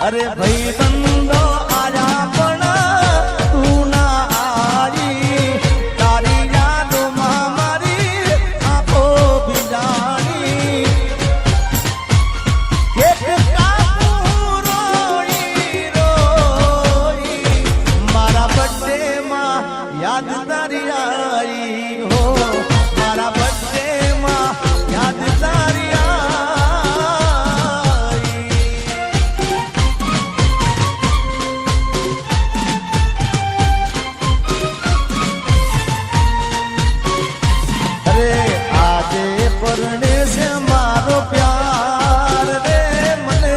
अरे भाई बंदो आजा पण तू ना आई तारी यादों में मारी आंखों बिजानी एक काकू रोई रोई मारा बर्थडे में याद तारी आई हो मारा बर्थडे में याद तारी परने से मारो प्यार रे मने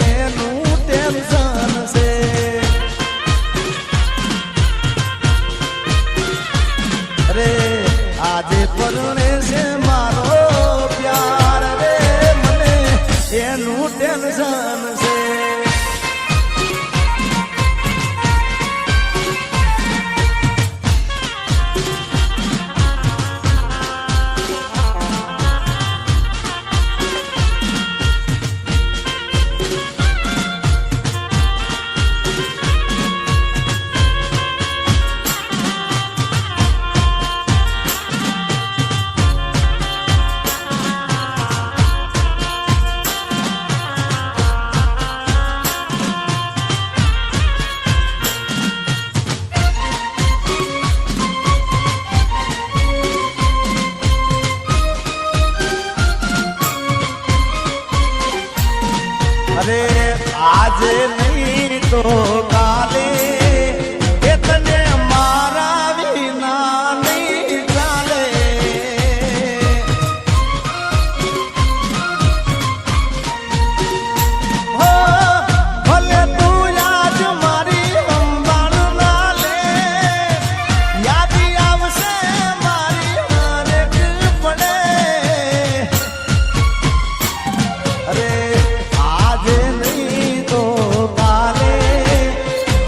एनू टेंशन से रे आजे परने से मारो प्यार रे मने एनू टेंशन से अरे आज नहीं तो काले इतने मारा बिना नहीं चाले हो भले तू आज मारी अंबार ना ले याद आवसे मारी हरेक पड़े अरे नहीं तो काले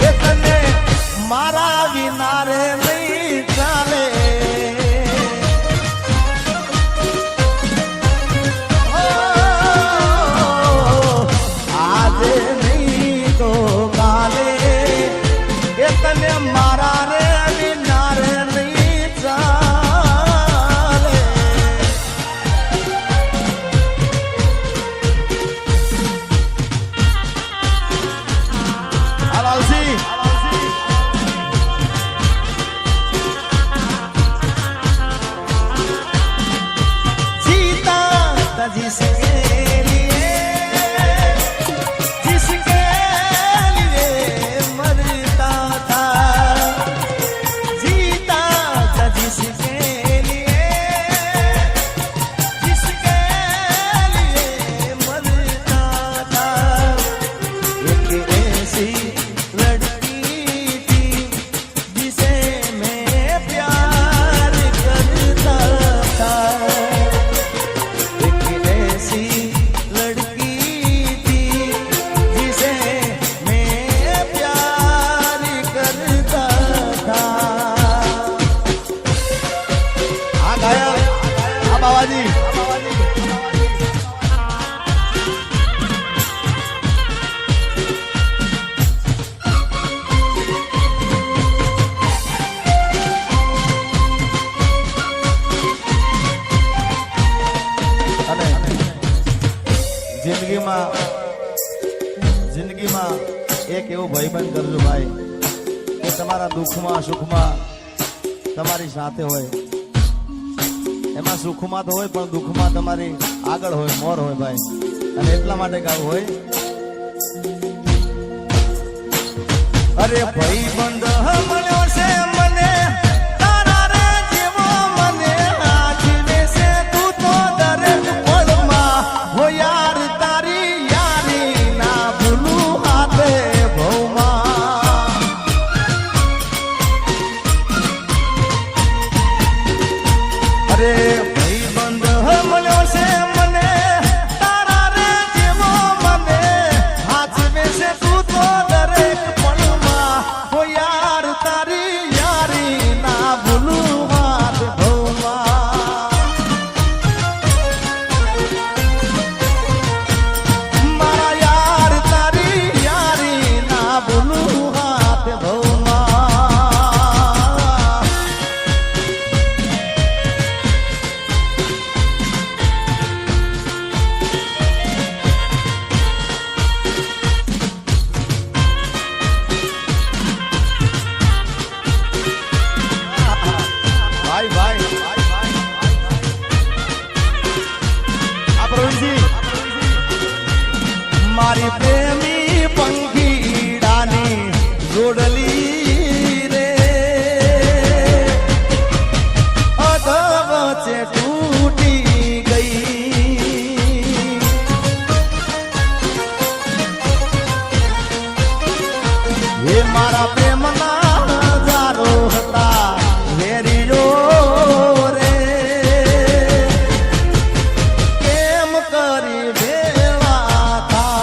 इतने मारा विनारे नहीं चाले आज नहीं तो काले इतने मारा रे विनारे नहीं चाले जिसके लिए मरता था जीता था जिसके लिए मरता था एक ऐसी लड़की थी जिसे मैं प्यार करता था लड़की थी जिसे मैं प्यार करता था हाँ गाया हाँ बाबा जी जिंदगी में एक एवं भाईबंध करजो भाई कि तमारा दुख में सुख में तमारी साथे होय एमा सुख में तो होय पण दुख में तमारी आगळ होय मोर होय भाई अने એટલા માટે ગાવું होय अरे भाईबंध मन्यो से मने तारा रे जीवो मने आजीवे से तू तो दरे पळमा हो यार तारी भाईबंध मन्यो से मने तारा रे जीवो मने हाथ में से तू तो दरेक पल मा हो यार तारी મારી પ્રેમી પંખીડાની જોડલી રે અધ વચ્ચે તૂટી ગઈ એ મારા પ્રેમના હજારો હતા વેરીઓ રે કેમ કરી ભેળા થાય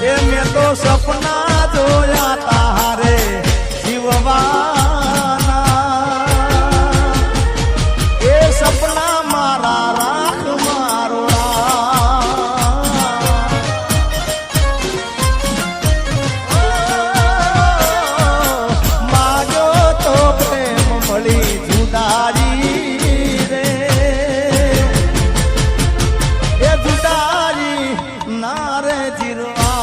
એ મેં તો સપના જોયા તારે જીવવાના એ સપના મારા રાખ મારો માગ્યો તો પ્રેમ મળી જુદારી રે એ જુદારી ના રે જીરવા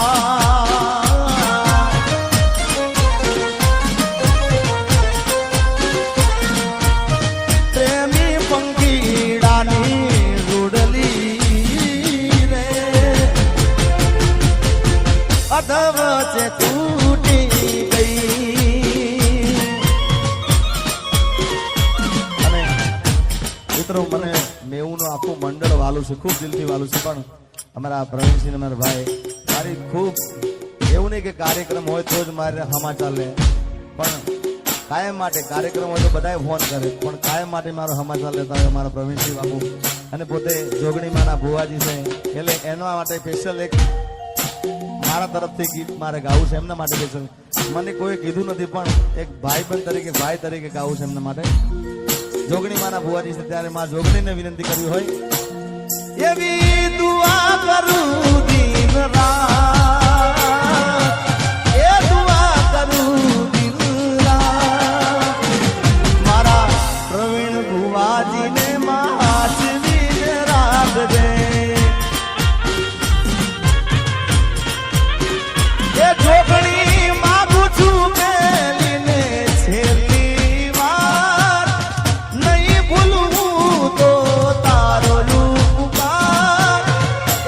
પ્રેમી પંખીડાની રૂડલી રે અધ વચ્ચે તૂટી ગઈ અને મિત્રો મને મેવું નું આખું મંડળ વાલું છે ખૂબ દિલથી વાલું છે પણ અમારા પ્રવીણસિંહ અમારા ભાઈ મારી ખૂબ એવું નહીં કે કાર્યક્રમ હોય તો જ મારે સમાચાર લે પણ કાયમ માટે કાર્યક્રમ હોય તો બધાએ ફોન કરે પણ કાયમ માટે મારો સમાચાર લેતા હોય અમારા પ્રવીણસિંહ બાબુ અને પોતે જોગણીમાંના ભુવાજી છે એટલે એના માટે સ્પેશિયલ એક મારા તરફથી ગીત મારે ગાવું છે એમના માટે સ્પેશિયલ મને કોઈ કીધું નથી પણ એક ભાઈ તરીકે ગાવું છે એમના માટે જોગણીમાંના ભુવાજી છે ત્યારે માં જોગણીને વિનંતી કરવી હોય એવી દુઆ કરું દિન રાત એ દુઆ કરું દિન રાત મારા પ્રવીણ ભુવાજીને માચવીને રાખજે એ જોગણી માગું છું પેલીને છેલ્લી વાર નહીં ભૂલવું તો તારો ઉપકાર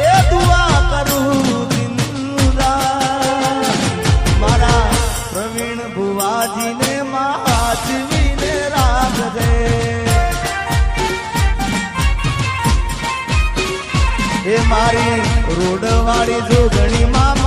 એ દુઆ કરું દિન રાત મારા પ્રવીણ ભુવાજીને માચવીને રાખજે એ મારી રોડવાળી જોગણીમાં